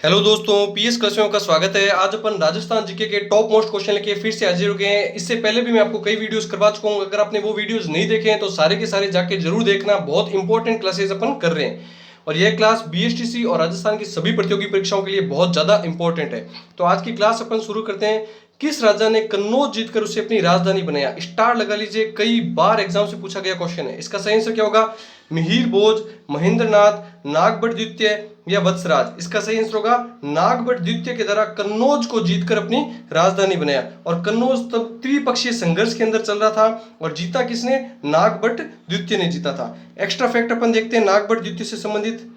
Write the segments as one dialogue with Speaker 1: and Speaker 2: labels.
Speaker 1: Hello दोस्तों, PS क्लासों का स्वागत है। आज अपन राजस्थान जीके के टॉप मोस्ट क्वेश्चन लेके फिर से हाजिर हो गए हैं। इससे पहले भी मैं आपको कई वीडियोस करवा चुका हूं। अगर आपने वो वीडियोस नहीं देखे हैं तो सारे के सारे जाके जरूर देखना। बहुत इंपॉर्टेंट क्लासेस अपन कर रहे हैं और यह क्लास बीएसटीसी और राजस्थान की सभी प्रतियोगी परीक्षाओं के लिए बहुत ज्यादा इंपॉर्टेंट है। तो आज की क्लास अपन शुरू करते हैं। किस राजा ने कन्नौज जीतकर उसे अपनी राजधानी बनाया? स्टार लगा लीजिए, कई बार एग्जाम से पूछा गया क्वेश्चन है। इसका सही आंसर क्या होगा? मिहिर भोज, महेंद्रनाथ, नागभट्ट द्वितीय या वत्सराज। इसका सही आंसर होगा नागभट्ट द्वितीय के द्वारा कन्नौज को जीतकर अपनी राजधानी बनाया। और कन्नौज तब त्रिपक्षीय संघर्ष के अंदर चल रहा था और जीता किसने? नागभट्ट द्वितीय ने जीता था। एक्स्ट्रा फैक्ट अपन देखते हैं नागभट्ट द्वितीय से संबंधित।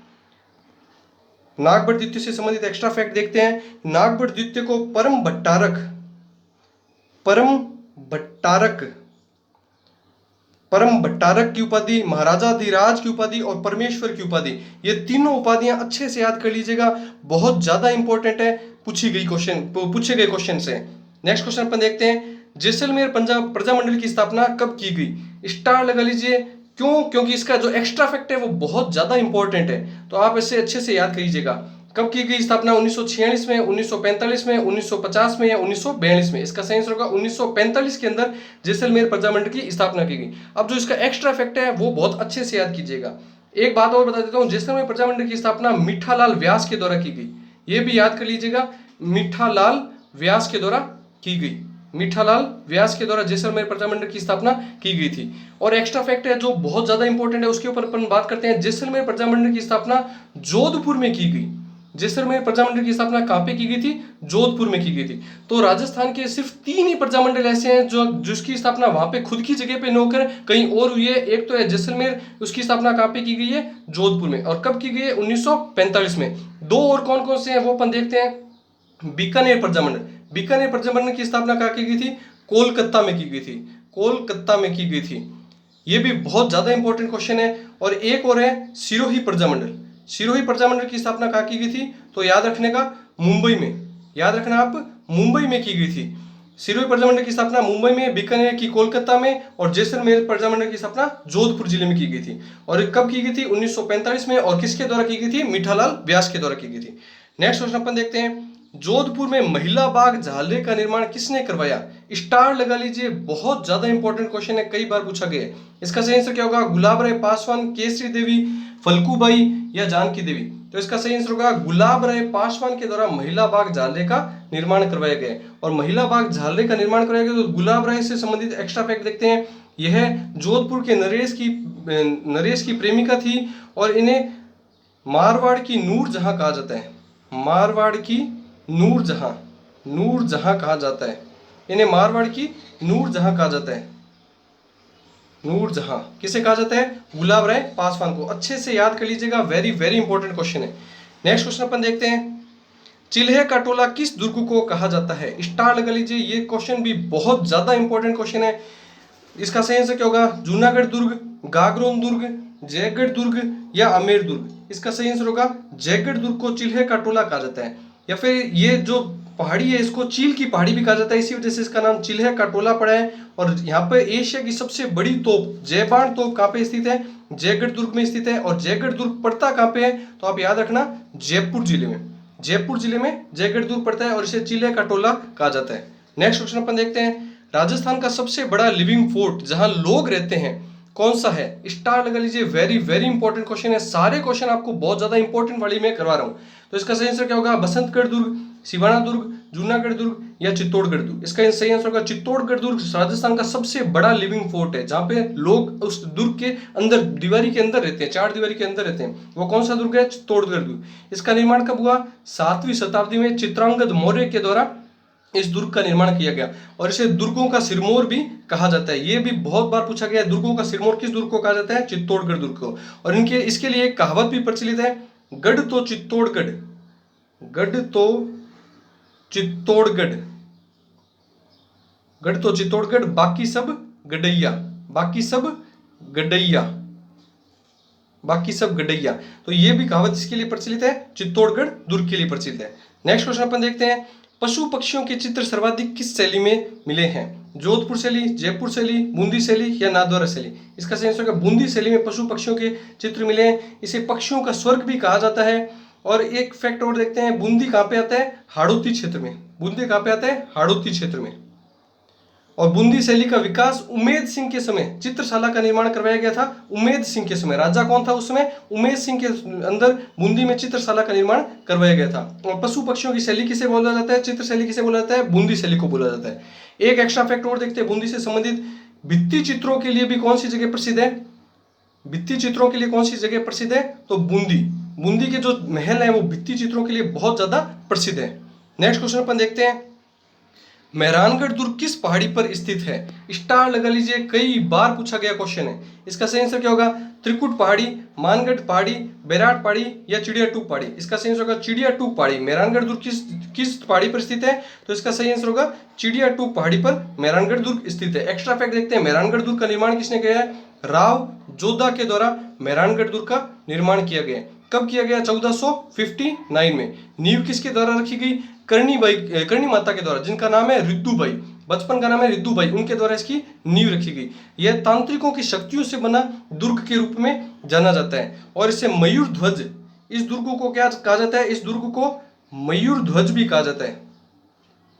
Speaker 1: नागभट्ट द्वितीय से संबंधित एक्स्ट्रा फैक्ट देखते हैं। नागभट्ट द्वितीय को परम भट्टारक की उपाधि, महाराजाधिराज की उपाधि और परमेश्वर की उपाधि, ये तीनों उपाधियां अच्छे से याद कर लीजिएगा। बहुत ज्यादा इंपॉर्टेंट है, पूछे गए क्वेश्चन से। नेक्स्ट क्वेश्चन अपन देखते हैं। जैसलमेर पंजाब प्रजामंडल की स्थापना कब की गई? स्टार लगा लीजिए। क्यों? क्योंकि इसका जो एक्स्ट्रा फैक्ट है वो बहुत ज्यादा इंपॉर्टेंट है, तो आप इसे अच्छे से याद कर लीजिएगा। कब की गई स्थापना? 1946 में, 1945 में, 1950 में या 1942 में? इसका सही आंसर होगा 1945 के अंदर जैसलमेर प्रजामंडल की स्थापना की गई। अब जो इसका एक्स्ट्रा फैक्ट है वो बहुत अच्छे से याद कीजिएगा। एक बात और बता देता हूं, जैसलमेर प्रजामंडल की स्थापना मीठालाल व्यास के द्वारा की गई। ये भी याद कर लीजिएगा, मीठालाल व्यास के द्वारा की गई। मीठालाल व्यास के द्वारा जैसलमेर प्रजामंडल की स्थापना की गई थी। और एक्स्ट्रा फैक्ट है जो बहुत ज्यादा इंपॉर्टेंट है, उसके ऊपर अपन बात करते हैं। जैसलमेर प्रजामंडल की स्थापना जोधपुर में की गई। जैसलमेर प्रजामंडल की स्थापना कहां पे की गई थी? जोधपुर में की गई थी। तो राजस्थान के सिर्फ 3 ही प्रजामंडल ऐसे हैं जो जिसकी स्थापना वहां पे खुद की जगह पे न होकर कहीं और हुई है। एक तो है जैसलमेर, उसकी स्थापना कहां पे की गई है? जोधपुर में। और कब की गई है? 1945 में। दो और कौन कौन से हैं वो अपन देखते हैं। बीकानेर प्रजामंडल की स्थापना कहां की गई थी? कोलकाता में की गई थी। कोलकाता में की गई थी। ये भी बहुत ज्यादा इंपॉर्टेंट क्वेश्चन है। और एक और है सिरोही प्रजामंडल की स्थापना कहां की गई थी? तो याद रखने का, मुंबई में। याद रखना आप, मुंबई में की गई थी। सिरोही प्रजामंडल की स्थापना मुंबई में, बीकानेर की कोलकाता में और जैसलमेर प्रजामंडल की स्थापना जोधपुर जिले में की गई थी। और कब की गई थी? 1945 में। और किसके द्वारा की गई थी? मीठालाल व्यास के द्वारा की गई थी। नेक्स्ट क्वेश्चन अपन देखते हैं। जोधपुर में महिला बाग झाले का निर्माण किसने करवाया? स्टार लगा लीजिए, बहुत ज्यादा इंपॉर्टेंट क्वेश्चन है, कई बार पूछा गया है। इसका सही आंसर क्या होगा? गुलाब राय पासवान, केसरी देवी, फल्गुबाई या जानकी देवी? तो इसका सही आंसर होगा गुलाब राय पासवान के द्वारा महिला बाग झाले का निर्माण करवाया गया। और महिला बाग झाले का निर्माण करवाया गया। तो गुलाब राय से संबंधित एक्स्ट्रा फैक्ट देखते हैं। यह जोधपुर के नरेश की प्रेमिका थी और इन्हें मारवाड़ की नूरजहां कहा जाता है। मारवाड़ की नूरजहां कहा जाता है। इन्हें मारवाड़ की नूरजहां कहा जाता है। नूरजहां किसे कहा जाता है? गुलाब राय पासवान को। अच्छे से याद कर लीजिएगा, वेरी वेरी इंपॉर्टेंट क्वेश्चन है। नेक्स्ट क्वेश्चन अपन देखते हैं। चिल्हे का टोला किस दुर्ग को कहा जाता है? स्टार लगा लीजिए, ये क्वेश्चन भी बहुत ज्यादा इंपॉर्टेंट क्वेश्चन है। इसका सही आंसर क्या होगा? जूनागढ़ दुर्ग, गागरोन दुर्ग, जयगढ़ दुर्ग या आमेर दुर्ग? इसका सही आंसर होगा जयगढ़ दुर्ग को चिल्हे का टोला कहा जाता है। या फिर ये जो पहाड़ी है इसको चील की पहाड़ी भी कहा जाता है, इसी वजह से इसका नाम चिल्हे का टोला पड़ा है। और यहाँ पे एशिया की सबसे बड़ी तोप जयबाण तोप कहाँ पे स्थित है? जयगढ़ दुर्ग में स्थित है। और जयगढ़ दुर्ग पड़ता कहाँ पे है? तो आप याद रखना, जयपुर जिले में। जयपुर जिले में जयगढ़ दुर्ग पड़ता है और इसे चिल्हे का टोला कहा जाता है। नेक्स्ट क्वेश्चन अपन देखते हैं। राजस्थान का सबसे बड़ा लिविंग फोर्ट जहां लोग रहते हैं कौन सा है? स्टार लगा लीजिए, वेरी वेरी इंपॉर्टेंट क्वेश्चन है। सारे क्वेश्चन आपको बहुत ज्यादा इंपॉर्टेंट वाली में करवा रहा हूं। तो इसका सही आंसर क्या होगा? बसंतगढ़ दुर्ग, सिवाना दुर्ग, जूनागढ़ दुर्ग या चित्तौड़गढ़ दुर्ग? इसका सही आंसर होगा चित्तौड़गढ़ दुर्ग। राजस्थान का सबसे बड़ा लिविंग फोर्ट है जहां पे लोग उस दुर्ग के अंदर, दीवारी के अंदर रहते हैं, 4 दीवारी के अंदर रहते हैं। वो कौन सा दुर्ग है? चित्तौड़गढ़ दुर्ग। इसका निर्माण कब हुआ? 7वीं शताब्दी में चित्रांगद मौर्य के द्वारा इस दुर्ग का निर्माण किया गया। और इसे दुर्गों का सिरमौर भी कहा जाता है। ये भी बहुत बार पूछा गया है, दुर्गों का सिरमौर किस दुर्ग को कहा जाता है? चित्तौड़गढ़ दुर्ग को। और इसके लिए एक कहावत भी प्रचलित है, गढ़ तो चित्तौड़गढ़, गढ़ तो चित्तौड़गढ़, गढ़ तो चित्तौड़गढ़, बाकी सब गडैया, बाकी सब गडैया, बाकी सब गडैया। तो ये भी कहावत इसके लिए प्रचलित है, चित्तौड़गढ़ दुर्ग के लिए प्रचलित है। नेक्स्ट क्वेश्चन अपन देखते हैं। पशु पक्षियों के चित्र सर्वाधिक किस शैली में मिले हैं? जोधपुर शैली, जयपुर शैली, बूंदी शैली या नाथद्वारा शैली? इसका सही आंसर है बूंदी शैली में पशु पक्षियों के चित्र मिले हैं। इसे पक्षियों का स्वर्ग भी कहा जाता है। और एक फैक्ट और देखते हैं, बूंदी कहाँ पे आता है? हाड़ौती क्षेत्र में। बूंदी कहाँ पे आता है? हाड़ौती क्षेत्र में। और बूंदी शैली का विकास उमेद सिंह के समय चित्रशाला का निर्माण करवाया गया था। उमेद सिंह के समय, राजा कौन था उस समय? उमेद सिंह के अंदर बूंदी में चित्रशाला का निर्माण करवाया गया था। और पशु पक्षियों की शैली किसे बोला जाता है? चित्र शैली किसे बोला जाता है? बूंदी शैली को बोला जाता है। एक एक्स्ट्रा फैक्ट और देखते हैं, बूंदी से संबंधित भित्ति चित्रों के लिए भी कौन सी जगह प्रसिद्ध है? भित्ति चित्रों के लिए कौन सी जगह प्रसिद्ध है? तो बूंदी। बूंदी के जो महल है वो भित्ति चित्रों के लिए बहुत ज्यादा प्रसिद्ध है। नेक्स्ट क्वेश्चन अपन देखते हैं, मेहरानगढ़ दुर्ग किस पहाड़ी पर स्थित है? स्टार लगा लीजिए, कई बार पूछा गया क्वेश्चन है। इसका सही आंसर क्या होगा? त्रिकुट पहाड़ी, मानगढ़ पहाड़ी, बैराट पहाड़ी या चिड़िया टूप पहाड़ी? इसका सही आंसर होगा चिड़िया टूप पहाड़ी। मेहरानगढ़ दुर्ग किस पहाड़ी पर स्थित है? तो इसका सही आंसर होगा चिड़िया टूप पहाड़ी पर मेहरानगढ़ दुर्ग स्थित है। एक्स्ट्रा फैक्ट देखते हैं, मेहरानगढ़ दुर्ग का निर्माण किसने किया है? राव जोधा के द्वारा मेहरानगढ़ दुर्ग का निर्माण किया गया। कब किया गया? 1459 में। नींव किसके द्वारा रखी गई? करणी माता के द्वारा, जिनका नाम है रिद्दूबाई, बचपन का नाम है रिद्दूबाई, उनके द्वारा इसकी नींव रखी गई। यह तांत्रिकों की शक्तियों से बना दुर्ग के रूप में जाना जाता है। और इसे मयूर ध्वज, इस दुर्ग को क्या कहा जाता है? इस दुर्ग को मयूर ध्वज भी कहा जाता है,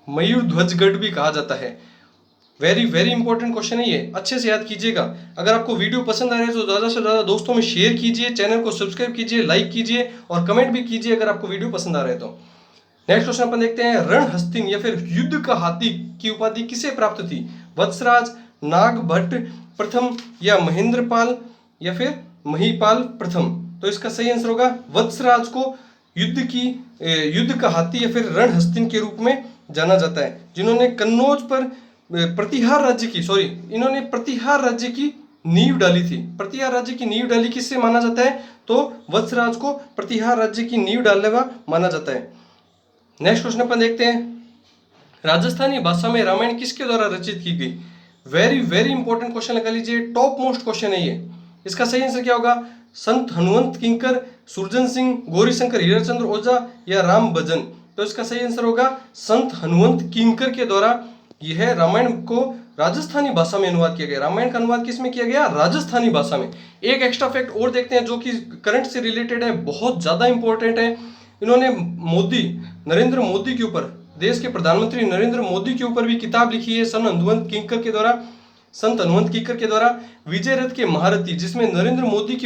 Speaker 1: मयूर ध्वजगढ़ भी कहा जाता है। वेरी वेरी इंपॉर्टेंट क्वेश्चन है ये, अच्छे से याद कीजिएगा। अगर आपको वीडियो पसंद आ रहा है तो ज़्यादा से ज़्यादा दोस्तों में शेयर कीजिए, चैनल को सब्सक्राइब कीजिए, लाइक कीजिए और कमेंट भी कीजिए अगर आपको वीडियो पसंद आ रहा है तो। नेक्स्ट क्वेश्चन अपन देखते हैं, रणहस्तिन या फिर युद्ध का हाथी की उपाधि किसे प्राप्त थी? वत्सराज, नागभट्ट प्रथम या महेंद्रपाल या फिर महिपाल प्रथम? तो इसका सही आंसर होगा वत्सराज को युद्ध का हाथी या फिर रणहस्तिन के रूप में जाना जाता है, जिन्होंने कन्नौज पर प्रतिहार राज्य की इन्होंने प्रतिहार राज्य की नींव डाली थी। प्रतिहार राज्य की नींव डाली किससे माना जाता है? तो वत्सराज को प्रतिहार राज्य की नींव डालने वाला माना जाता है। नेक्स्ट क्वेश्चन अपन देखते हैं, राजस्थानी भाषा में रामायण किसके द्वारा रचित की गई? वेरी वेरी इंपॉर्टेंट क्वेश्चन लगा लीजिए, टॉप मोस्ट क्वेश्चन है ये। इसका सही आंसर क्या होगा? संत हनुमंत किंकर, सुरजन सिंह, गौरीशंकर हीराचंद्र ओझा या राम भजन? तो इसका सही आंसर होगा संत हनुमंत किंकर के द्वारा यह रामायण को राजस्थानी भाषा में अनुवाद किया गया। रामायण का अनुवाद किस में किया गया? राजस्थानी भाषा में। एक एक्स्ट्रा फैक्ट और देखते हैं जो कि करंट से रिलेटेड है, बहुत ज्यादा इंपॉर्टेंट है। इन्होंने नरेंद्र मोदी के ऊपर, देश के प्रधानमंत्री नरेंद्र मोदी के ऊपर भी किताब लिखी है संत हनुमंत किंकर के द्वारा विजय रथ के महारथी, जिसमें नरेंद्र मोदी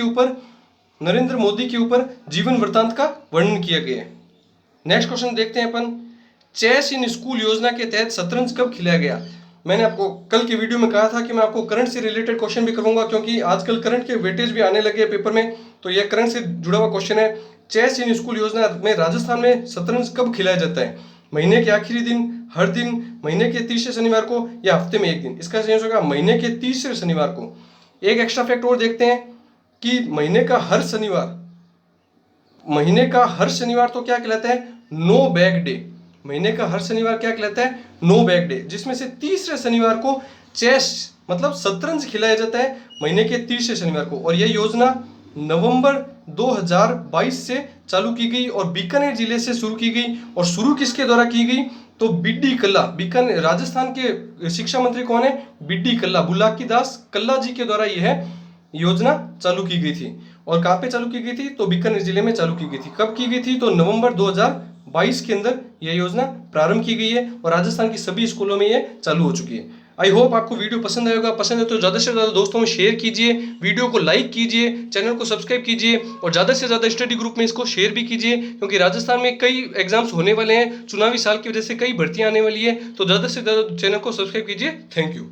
Speaker 1: के ऊपर जीवन वृत्तांत का वर्णन किया गया है। नेक्स्ट क्वेश्चन देखते हैं अपन, चेस इन स्कूल योजना के तहत शतरंज कब खिलाया गया? मैंने आपको कल के वीडियो में कहा था कि मैं आपको करंट से रिलेटेड क्वेश्चन भी करूंगा, क्योंकि आजकल करंट के वेटेज भी आने लगे पेपर में, तो यह करंट से जुड़ा हुआ क्वेश्चन है। चेस इन स्कूल योजना में राजस्थान में शतरंज कब खिलाया जाता है? महीने के आखिरी दिन, हर दिन, महीने के तीसरे शनिवार को या हफ्ते में एक दिन? इसका सही आंसर होगा महीने के तीसरे शनिवार को। एक एक्स्ट्रा फैक्ट और देखते हैं कि महीने का हर शनिवार तो क्या कहलाता है? No bag day. महीने का हर शनिवार क्या कहलाता है? नो बैग डे, जिसमें से तीसरे शनिवार को चेस मतलब शतरंज खिलाया जाता है, महीने के तीसरे शनिवार को। और यह योजना नवंबर 2022 से चालू की गई और बीकानेर जिले से शुरू की गई। और शुरू किसके द्वारा की गई? तो बीडी कल्ला, बीकानेर राजस्थान के शिक्षा मंत्री कौन है? बीडी कल्ला, बुलाकी दास कल्ला जी के द्वारा यह योजना चालू की गई थी। और कहाँ पे चालू की गई थी? तो बीकानेर जिले में चालू की गई थी। कब की गई थी? तो नवंबर 2022 के अंदर यह योजना प्रारंभ की गई है और राजस्थान की सभी स्कूलों में यह चालू हो चुकी है। आई होप आपको वीडियो पसंद आएगा। पसंद है तो ज़्यादा से ज़्यादा दोस्तों में शेयर कीजिए, वीडियो को लाइक कीजिए, चैनल को सब्सक्राइब कीजिए और ज़्यादा से ज़्यादा स्टडी ग्रुप में इसको शेयर भी कीजिए, क्योंकि राजस्थान में कई एग्जाम्स होने वाले हैं, चुनावी साल की वजह से कई भर्तियां आने वाली है। तो ज़्यादा से ज़्यादा चैनल को सब्सक्राइब कीजिए। Thank you.